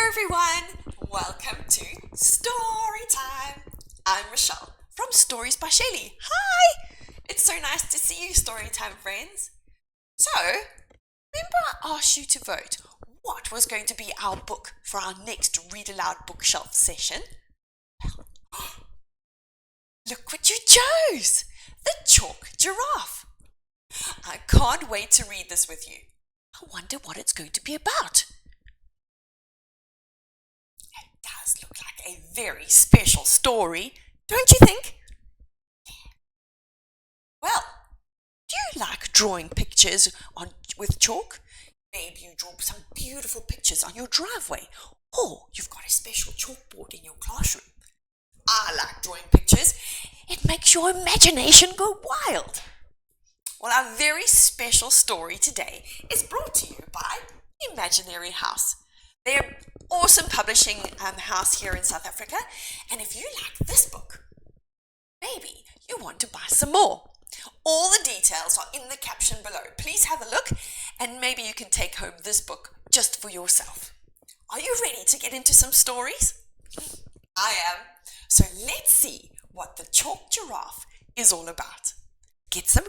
everyone, welcome to Storytime. I'm Michelle from StoriesbyShelley. Hi! It's so nice to see you, Storytime friends. So, remember I asked you to vote what was going to be our book for our next Read Aloud bookshelf session? Look what you chose! The Chalk Giraffe. I can't wait to read this with you. I wonder what it's going to be about. Does look like a very special story, don't you think? Well, do you like drawing pictures with chalk? Maybe you draw some beautiful pictures on your driveway, or you've got a special chalkboard in your classroom. I like drawing pictures. It makes your imagination go wild. Well, our very special story today is brought to you by Imagnary House. They're awesome publishing house here in South Africa, and if you like this book, maybe you want to buy some more. All the details are in the caption below. Please have a look, and maybe you can take home this book just for yourself. Are you ready to get into some stories? I am. So let's see what the Chalk Giraffe is all about. Get some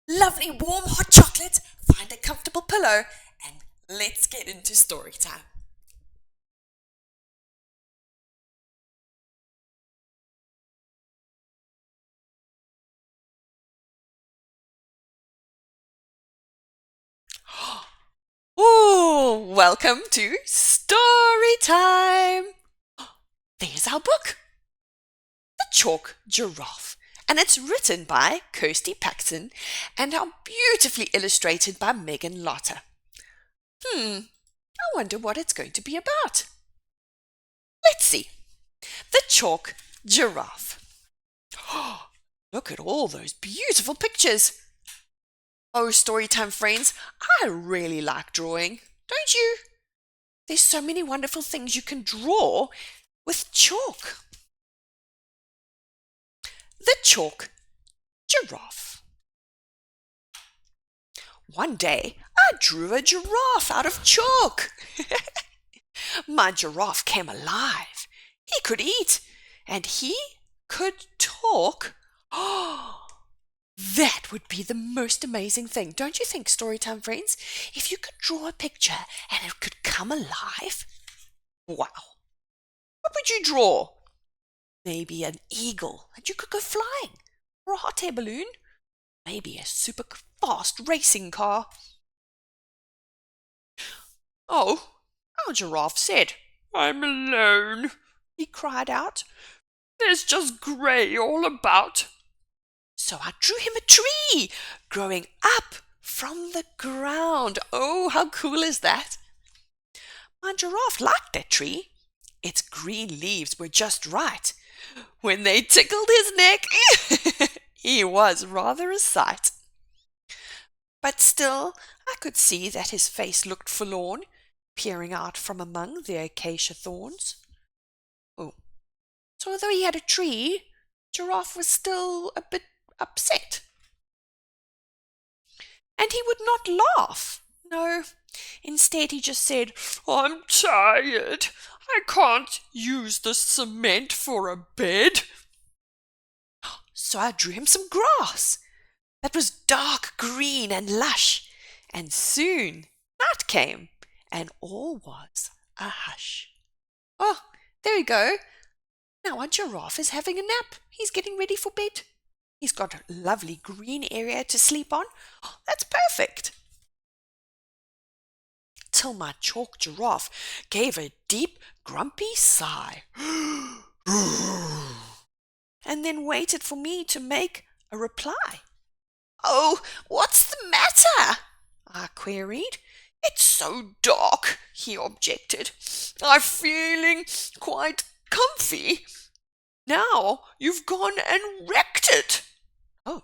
lovely warm hot chocolate, find a comfortable pillow, and let's get into story time. Oh, welcome to story time. There's our book, The Chalk Giraffe, and it's written by Kirsty, Paxton, and are beautifully illustrated by Megan Lotter. I wonder what it's going to be about. Let's see. The Chalk Giraffe. Look at all those beautiful pictures. Oh, Storytime friends, I really like drawing, don't you? There's so many wonderful things you can draw with chalk. The Chalk Giraffe. One day, I drew a giraffe out of chalk. My giraffe came alive. He could eat, and he could talk. That would be the most amazing thing, don't you think, Storytime friends? If you could draw a picture and it could come alive. Wow. What would you draw? Maybe an eagle and you could go flying, or a hot air balloon. Maybe a super fast racing car. Oh, our giraffe said, "I'm alone," he cried out. "There's just grey all about." So I drew him a tree growing up from the ground. Oh, how cool is that? My giraffe liked that tree. Its green leaves were just right. When they tickled his neck, he was rather a sight. But still, I could see that his face looked forlorn, peering out from among the acacia thorns. Oh, so although he had a tree, Giraffe was still a bit upset. And he would not laugh. No, instead he just said, "I'm tired. I can't use the cement for a bed." So I drew him some grass that was dark green and lush, and soon night came, and all was a hush. Oh, there we go. Now our giraffe is having a nap. He's getting ready for bed. He's got a lovely green area to sleep on. Oh, that's perfect. Till my chalk giraffe gave a deep, grumpy sigh and then waited for me to make a reply. "Oh, what's the matter?" I queried. "It's so dark," he objected. "I'm feeling quite comfy. Now you've gone and wrecked it." Oh,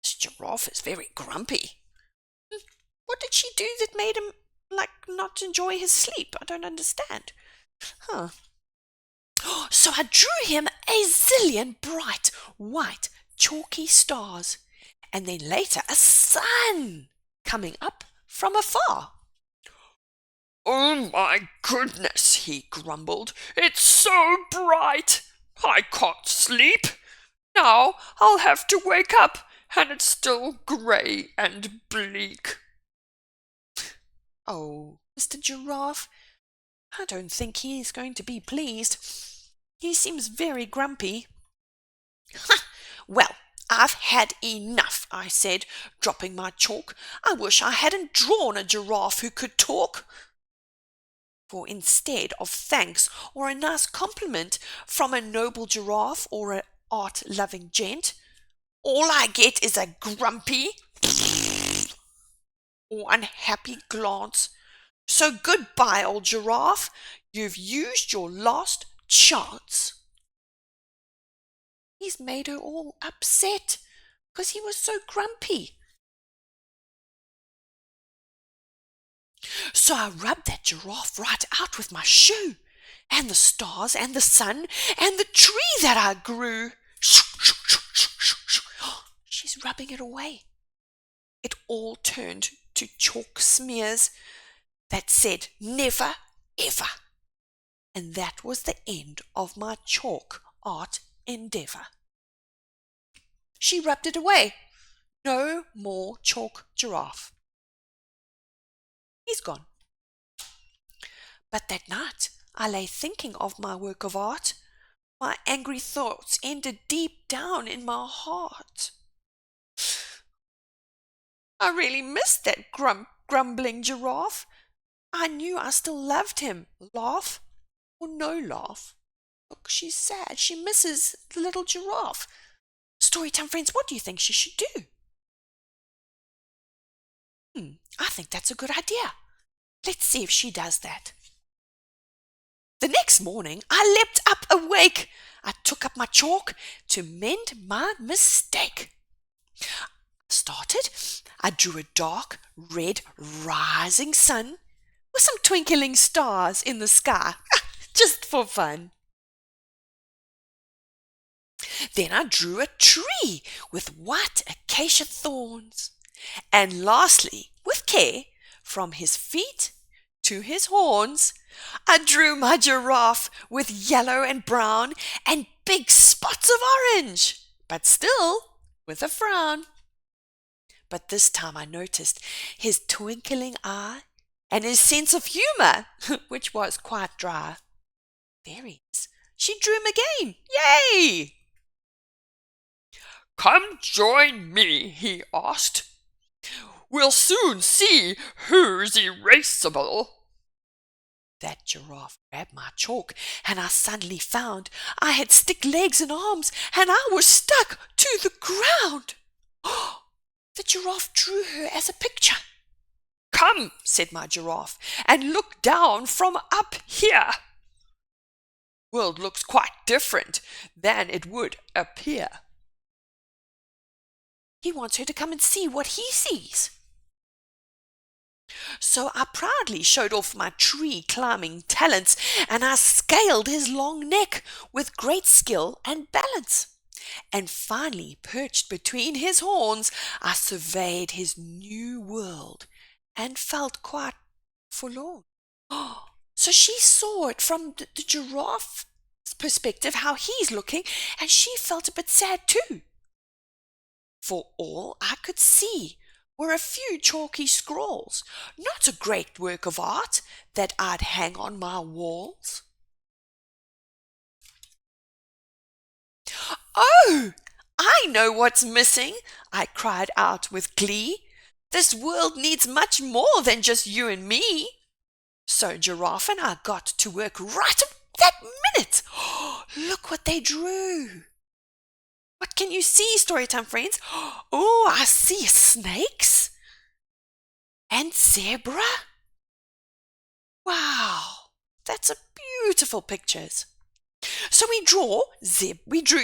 this giraffe is very grumpy. What did she do that made him, not enjoy his sleep? I don't understand. So I drew him a zillion bright, white, chalky stars, and then later a sun coming up from afar. "Oh my goodness," he grumbled. "It's so bright. I can't sleep. Now I'll have to wake up, and it's still grey and bleak." Oh, Mr. Giraffe, I don't think he's going to be pleased. He seems very grumpy. Well, I've had enough, I said, dropping my chalk. I wish I hadn't drawn a giraffe who could talk. For instead of thanks or a nice compliment from a noble giraffe or an art-loving gent, all I get is a grumpy or unhappy glance. So goodbye, old giraffe. You've used your last chance. He's made her all upset because he was so grumpy. So I rubbed that giraffe right out with my shoe, and the stars and the sun and the tree that I grew. She's rubbing it away. It all turned to chalk smears that said never ever. And that was the end of my chalk art endeavour. She rubbed it away. No more chalk giraffe. He's gone. But that night I lay thinking of my work of art. My angry thoughts ended deep down in my heart. I really missed that grumbling giraffe. I knew I still loved him, laugh or no laugh. Look, she's sad. She misses the little giraffe. Storytime friends, what do you think she should do? I think that's a good idea. Let's see if she does that. The next morning, I leapt up awake. I took up my chalk to mend my mistake. I drew a dark red rising sun with some twinkling stars in the sky, just for fun. Then I drew a tree with white acacia thorns. And lastly, with care, from his feet to his horns, I drew my giraffe with yellow and brown and big spots of orange, but still with a frown. But this time I noticed his twinkling eye and his sense of humour, which was quite dry. There he is. She drew him again. Yay! "Come join me," he asked. "We'll soon see who's erasable." That giraffe grabbed my chalk, and I suddenly found I had stick legs and arms, and I was stuck to the ground. The giraffe drew her as a picture. "Come," said my giraffe, "and look down from up here. World looks quite different than it would appear." He wants her to come and see what he sees. So I proudly showed off my tree climbing talents, and I scaled his long neck with great skill and balance. And finally, perched between his horns, I surveyed his new world and felt quite forlorn. So she saw it from the giraffe's perspective, how he's looking, and she felt a bit sad too. For all I could see were a few chalky scrawls, not a great work of art that I'd hang on my walls. "Oh, I know what's missing," I cried out with glee. "This world needs much more than just you and me." So Giraffe and I got to work right at that minute. Look what they drew. What can you see, Storytime friends? Oh, I see snakes and zebra. Wow, that's a beautiful pictures. So we drew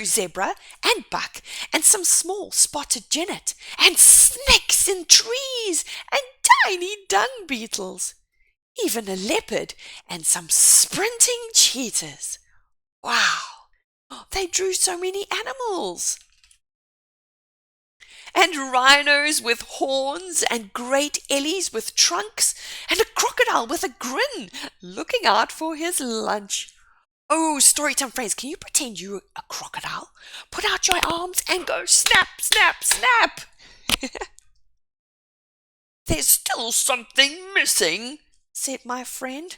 zebra and buck and some small spotted genet and snakes in trees and tiny dung beetles, even a leopard and some sprinting cheetahs. Wow, they drew so many animals. and rhinos with horns, and great ellies with trunks, and a crocodile with a grin, looking out for his lunch. Oh, Storytime friends, can you pretend you're a crocodile? Put out your arms and go snap, snap, snap. There's still something missing, said my friend.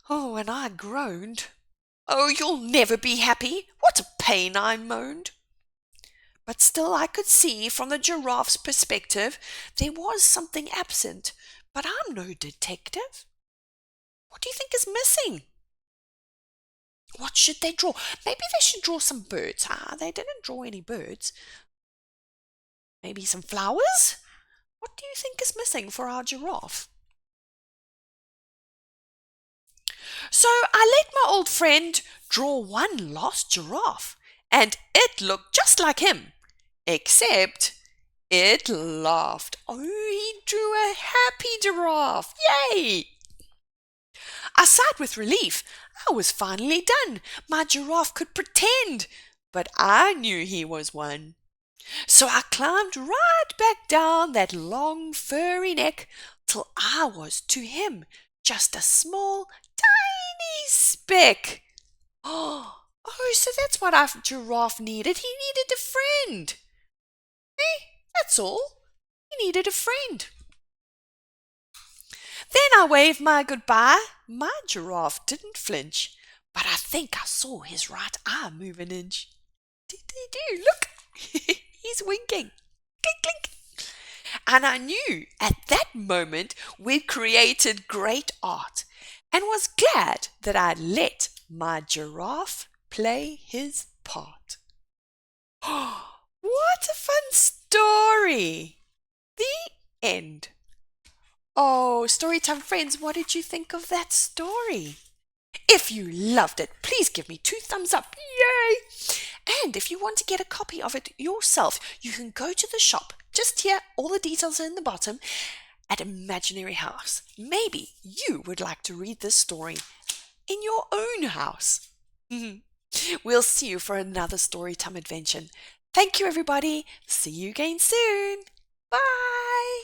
Oh, and I groaned. Oh, you'll never be happy. What a pain, I moaned. But still I could see from the giraffe's perspective there was something absent. But I'm no detective. What do you think is missing? What should they draw? Maybe they should draw some birds. They didn't draw any birds. Maybe some flowers? What do you think is missing for our giraffe? So I let my old friend draw one lost giraffe, and it looked just like him, except it laughed. Oh, he drew a happy giraffe. Yay! I sighed with relief. I was finally done. My giraffe could pretend, but I knew he was one. So I climbed right back down that long furry neck till I was to him just a small, tiny speck. Oh, so that's what our giraffe needed. He needed a friend. That's all. He needed a friend. Then I waved my goodbye. My giraffe didn't flinch, but I think I saw his right eye move an inch. Look, he's winking. Clink, clink. And I knew at that moment we'd created great art, and was glad that I'd let my giraffe play his part. What a fun story! The end. Oh, Storytime friends, what did you think of that story? If you loved it, please give me 2 thumbs up. Yay! And if you want to get a copy of it yourself, you can go to the shop. Just here, all the details are in the bottom, at Imaginary House. Maybe you would like to read this story in your own house. We'll see you for another Storytime adventure. Thank you, everybody. See you again soon. Bye.